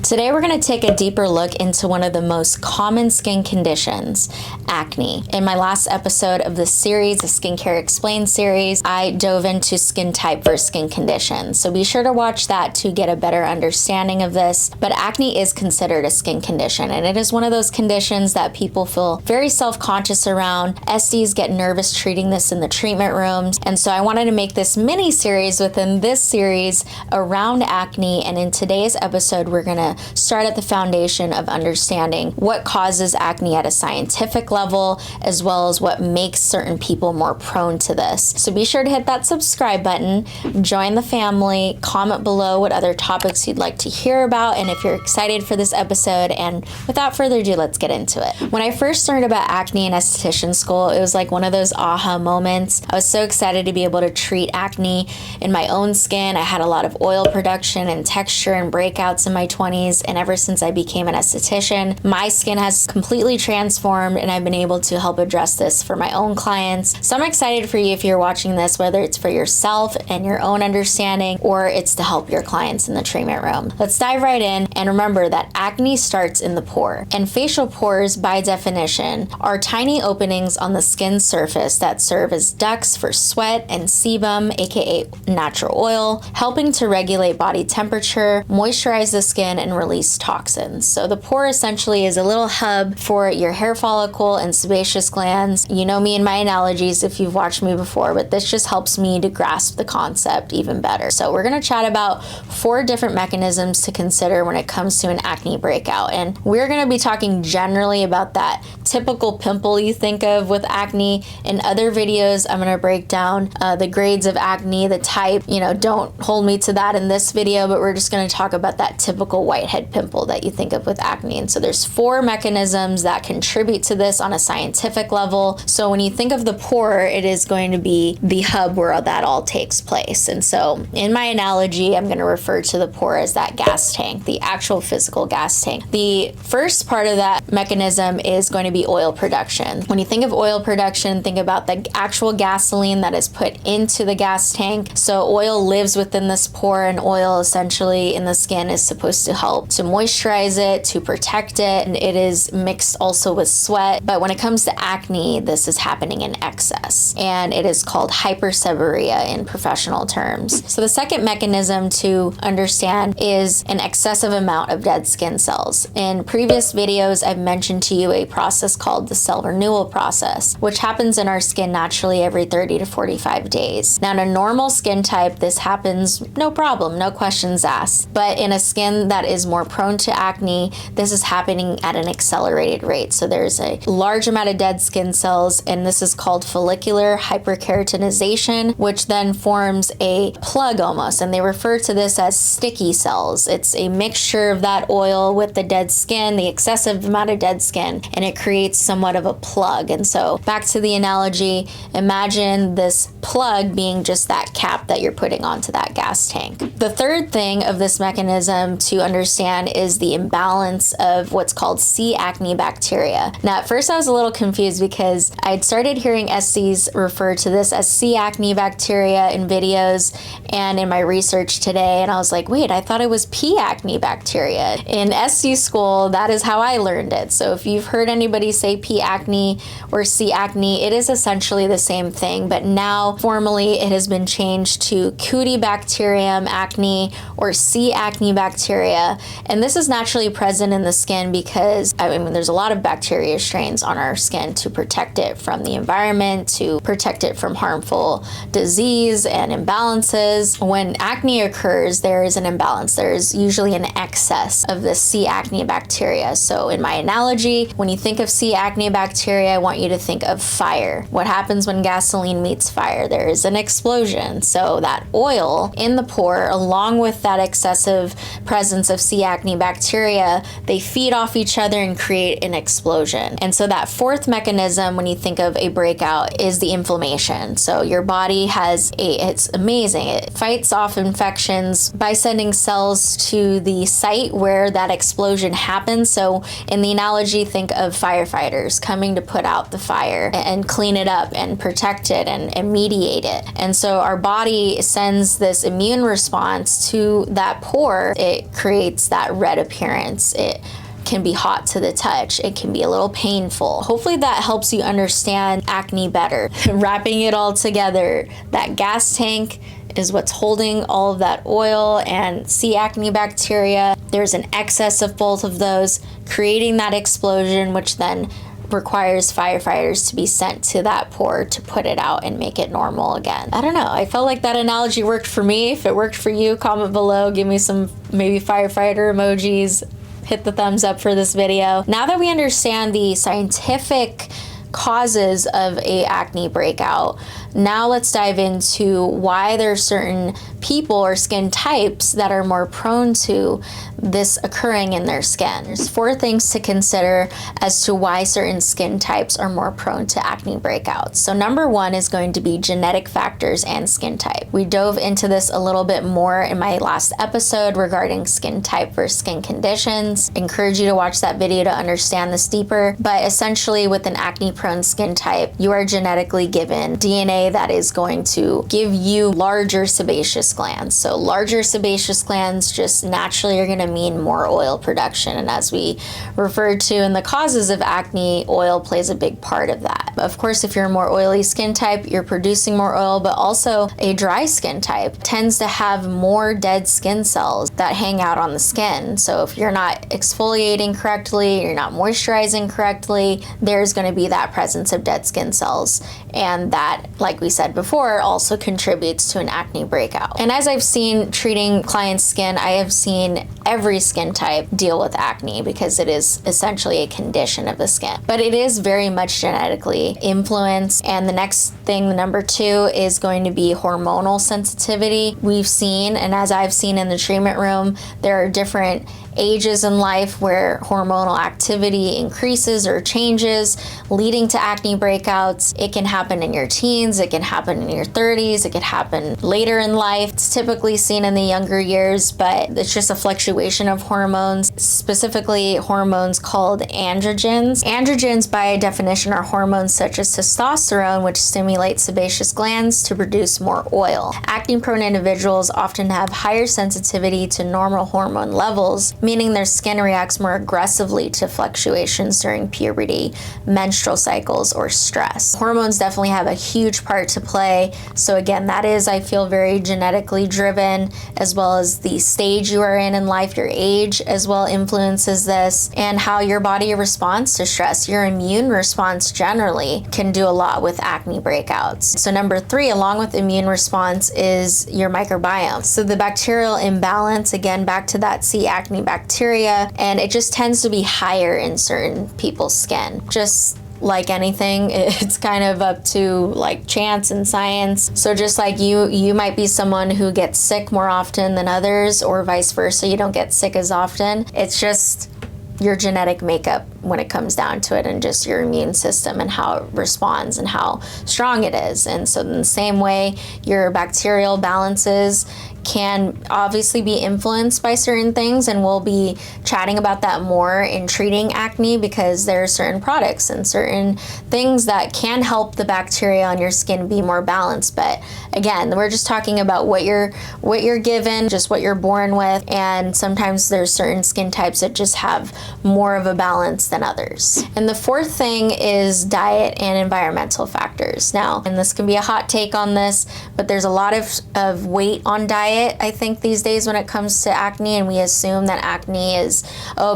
Today we're going to take a deeper look into one of the most common skin conditions, acne. In my last episode of this series, the Skincare Explained series, I dove into skin type versus skin condition. So be sure to watch that to get a better understanding of this. But acne is considered a skin condition, and it is one of those conditions that people feel very self-conscious around. ESTIs get nervous treating this in the treatment rooms. And so I wanted to make this mini series within this series around acne. And in today's episode, we're going to start at the foundation of understanding what causes acne at a scientific level, as well as what makes certain people more prone to this. So be sure to hit that subscribe button, join the family, comment below what other topics you'd like to hear about, and if you're excited for this episode. And without further ado, let's get into it. When I first learned about acne in esthetician school, it was like one of those aha moments. I was so excited to be able to treat acne in my own skin. I had a lot of oil production and texture and breakouts in my 20s. And ever since I became an esthetician, my skin has completely transformed, and I've been able to help address this for my own clients. So I'm excited for you if you're watching this, whether it's for yourself and your own understanding, or it's to help your clients in the treatment room. Let's dive right in, and remember that acne starts in the pore. And facial pores, by definition, are tiny openings on the skin surface that serve as ducts for sweat and sebum, aka natural oil, helping to regulate body temperature, moisturize the skin, and release toxins. So the pore essentially is a little hub for your hair follicle and sebaceous glands. You know me and my analogies if you've watched me before, but this just helps me to grasp the concept even better. So we're going to chat about 4 different mechanisms to consider when it comes to an acne breakout. And we're going to be talking generally about that typical pimple you think of with acne. In other videos, I'm going to break down the grades of acne, the type. Don't hold me to that in this video, but we're just going to talk about that typical whitehead pimple that you think of with acne. And so there's 4 mechanisms that contribute to this on a scientific level. So when you think of the pore, it is going to be the hub where that all takes place. And so in my analogy, I'm going to refer to the pore as that gas tank, the actual physical gas tank. The first part of that mechanism is going to be oil production. When you think of oil production, think about the actual gasoline that is put into the gas tank. So oil lives within this pore, and oil essentially in the skin is supposed to help to moisturize it, to protect it, and it is mixed also with sweat. But when it comes to acne, this is happening in excess, and it is called hyperseborrhea in professional terms. So the second mechanism to understand is an excessive amount of dead skin cells. In previous videos, I've mentioned to you a process called the cell renewal process, which happens in our skin naturally every 30 to 45 days. Now, in a normal skin type, this happens no problem, no questions asked. But in a skin that is more prone to acne, this is happening at an accelerated rate. So there's a large amount of dead skin cells, and this is called follicular hyperkeratinization, which then forms a plug almost, and they refer to this as sticky cells. It's a mixture of that oil with the dead skin, the excessive amount of dead skin, and it creates somewhat of a plug. And so back to the analogy, imagine this plug being just that cap that you're putting onto that gas tank. The third thing of this mechanism to understand is the imbalance of what's called C. acne bacteria. Now, at first I was a little confused because I'd started hearing ESTIs refer to this as C. acne bacteria in videos and in my research today, and I was like, wait, I thought it was P. acne bacteria. In ESTI school, that is how I learned it. So if you've heard anybody say P. acne or C. acne, it is essentially the same thing, but now formally it has been changed to Cutibacterium acne or C. acne bacteria. And this is naturally present in the skin because, there's a lot of bacteria strains on our skin to protect it from the environment, to protect it from harmful disease and imbalances. When acne occurs, there is an imbalance. There's usually an excess of the C. acne bacteria. So in my analogy, when you think of C. acne bacteria, I want you to think of fire. What happens when gasoline meets fire? There is an explosion. So that oil in the pore, along with that excessive presence of C. acne bacteria, they feed off each other and create an explosion. And so that fourth mechanism when you think of a breakout is the inflammation. So your body it's amazing. It fights off infections by sending cells to the site where that explosion happens. So in the analogy, think of firefighters coming to put out the fire and clean it up and protect it and mediate it. And so our body sends this immune response to that pore. It creates that red appearance. It can be hot to the touch. It can be a little painful. Hopefully that helps you understand acne better. Wrapping it all together, that gas tank is what's holding all of that oil and C. acne bacteria. There's an excess of both of those, creating that explosion, which then requires firefighters to be sent to that pore to put it out and make it normal again. I don't know. I felt like that analogy worked for me. If it worked for you, comment below. Give me some maybe firefighter emojis. Hit the thumbs up for this video. Now that we understand the scientific causes of a acne breakout, now let's dive into why there's certain people or skin types that are more prone to this occurring in their skin. There's 4 things to consider as to why certain skin types are more prone to acne breakouts. So number 1 is going to be genetic factors and skin type. We dove into this a little bit more in my last episode regarding skin type versus skin conditions. I encourage you to watch that video to understand this deeper. But essentially with an acne prone skin type, you are genetically given DNA that is going to give you larger sebaceous glands. So larger sebaceous glands just naturally are going to mean more oil production. And as we referred to in the causes of acne, oil plays a big part of that. Of course, if you're a more oily skin type, you're producing more oil, but also a dry skin type tends to have more dead skin cells that hang out on the skin. So if you're not exfoliating correctly, you're not moisturizing correctly, there's going to be that presence of dead skin cells. And that, like we said before, also contributes to an acne breakout. And as I've seen treating clients' skin, I have seen every skin type deal with acne because it is essentially a condition of the skin. But it is very much genetically influenced. And the next thing, the number 2, is going to be hormonal sensitivity. We've seen, and as I've seen in the treatment room, there are different ages in life where hormonal activity increases or changes, leading to acne breakouts. It can happen in your teens, it can happen in your 30s, it could happen later in life. It's typically seen in the younger years, but it's just a fluctuation of hormones, specifically hormones called androgens. Androgens, by definition, are hormones such as testosterone, which stimulates sebaceous glands to produce more oil. Acne-prone individuals often have higher sensitivity to normal hormone levels, meaning their skin reacts more aggressively to fluctuations during puberty, menstrual cycles, or stress. Hormones definitely have a huge part to play. So again, that is, I feel, very genetically driven, as well as the stage you are in life, your age as well influences this, and how your body responds to stress. Your immune response generally can do a lot with acne breakouts. So number 3, along with immune response, is your microbiome. So the bacterial imbalance, again, back to that C. acne bacteria, and it just tends to be higher in certain people's skin. Just like anything, it's kind of up to like chance and science. So just like you might be someone who gets sick more often than others, or vice versa, you don't get sick as often. It's just your genetic makeup when it comes down to it, and just your immune system and how it responds and how strong it is. And so in the same way, your bacterial balances can obviously be influenced by certain things, and we'll be chatting about that more in treating acne, because there are certain products and certain things that can help the bacteria on your skin be more balanced. But again, we're just talking about what you're given, just what you're born with, and sometimes there's certain skin types that just have more of a balance than others. And the 4th thing is diet and environmental factors. Now, and this can be a hot take on this, but there's a lot of weight on diet, I think, these days when it comes to acne, and we assume that acne is,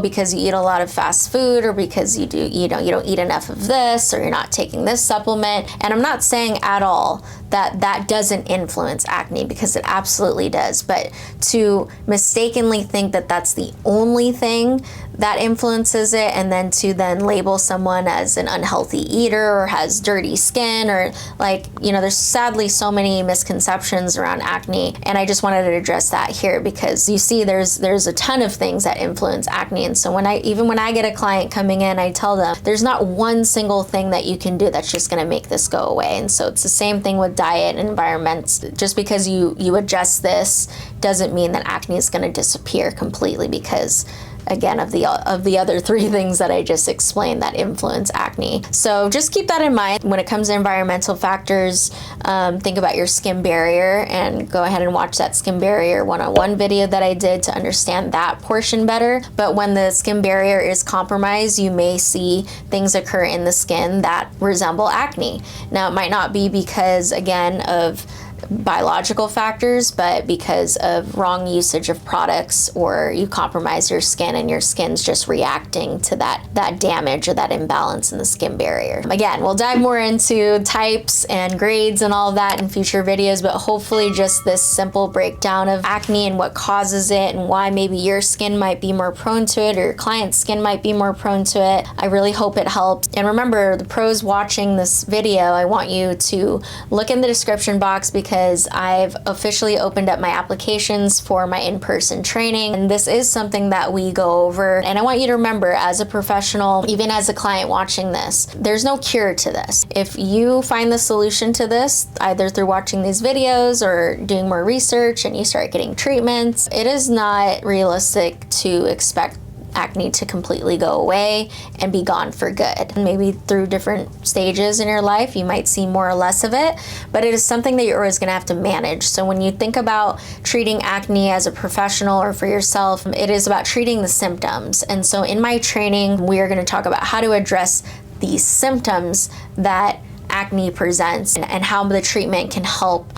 because you eat a lot of fast food, or because you don't eat enough of this, or you're not taking this supplement. And I'm not saying at all that doesn't influence acne, because it absolutely does. But to mistakenly think that that's the only thing that influences it, and then to label someone as an unhealthy eater or has dirty skin, or there's sadly so many misconceptions around acne, and I just wanted to address that here, because you see there's a ton of things that influence acne. And so when I get a client coming in, I tell them there's not one single thing that you can do that's just going to make this go away. And so it's the same thing with diet and environment. Just because you adjust this doesn't mean that acne is going to disappear completely, because again, of the other 3 things that I just explained that influence acne. So just keep that in mind when it comes to environmental factors. Think about your skin barrier, and go ahead and watch that skin barrier one-on-one video that I did to understand that portion better. But when the skin barrier is compromised, you may see things occur in the skin that resemble acne. Now, it might not be because, again, of biological factors, but because of wrong usage of products, or you compromise your skin and your skin's just reacting to that damage or that imbalance in the skin barrier. Again, we'll dive more into types and grades and all of that in future videos, but hopefully just this simple breakdown of acne and what causes it and why maybe your skin might be more prone to it or your client's skin might be more prone to it. I really hope it helped. And remember, the pros watching this video, I want you to look in the description box, because I've officially opened up my applications for my in-person training, and this is something that we go over. And I want you to remember, as a professional, even as a client watching this, there's no cure to this. If you find the solution to this, either through watching these videos or doing more research, and you start getting treatments, it is not realistic to expect acne to completely go away and be gone for good. Maybe through different stages in your life, you might see more or less of it, but it is something that you're always gonna have to manage. So when you think about treating acne as a professional or for yourself, it is about treating the symptoms. And so in my training, we are gonna talk about how to address these symptoms that acne presents, and how the treatment can help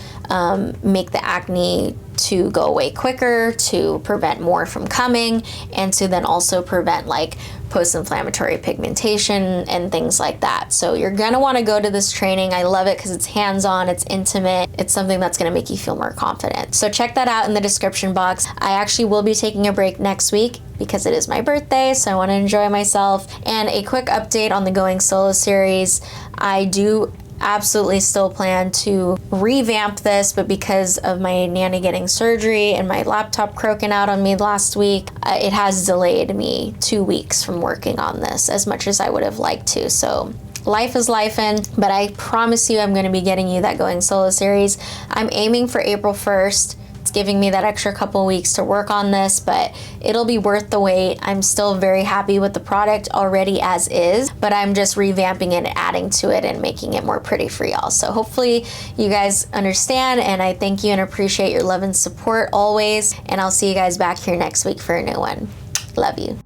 make the acne to go away quicker, to prevent more from coming, and to then also prevent like post-inflammatory pigmentation and things like that. So you're gonna wanna go to this training. I love it because it's hands-on, it's intimate, it's something that's gonna make you feel more confident. So check that out in the description box. I actually will be taking a break next week because it is my birthday, so I wanna enjoy myself. And a quick update on the Going Solo series. I do absolutely still plan to revamp this, but because of my nanny getting surgery and my laptop croaking out on me last week, it has delayed me 2 weeks from working on this as much as I would have liked to. So life is lifing, but I promise you I'm going to be getting you that Going Solo series. I'm aiming for April 1st. It's giving me that extra couple weeks to work on this, but it'll be worth the wait. I'm still very happy with the product already as is, but I'm just revamping it, adding to it, and making it more pretty for y'all. So hopefully you guys understand, and I thank you and appreciate your love and support always, and I'll see you guys back here next week for a new one. Love you.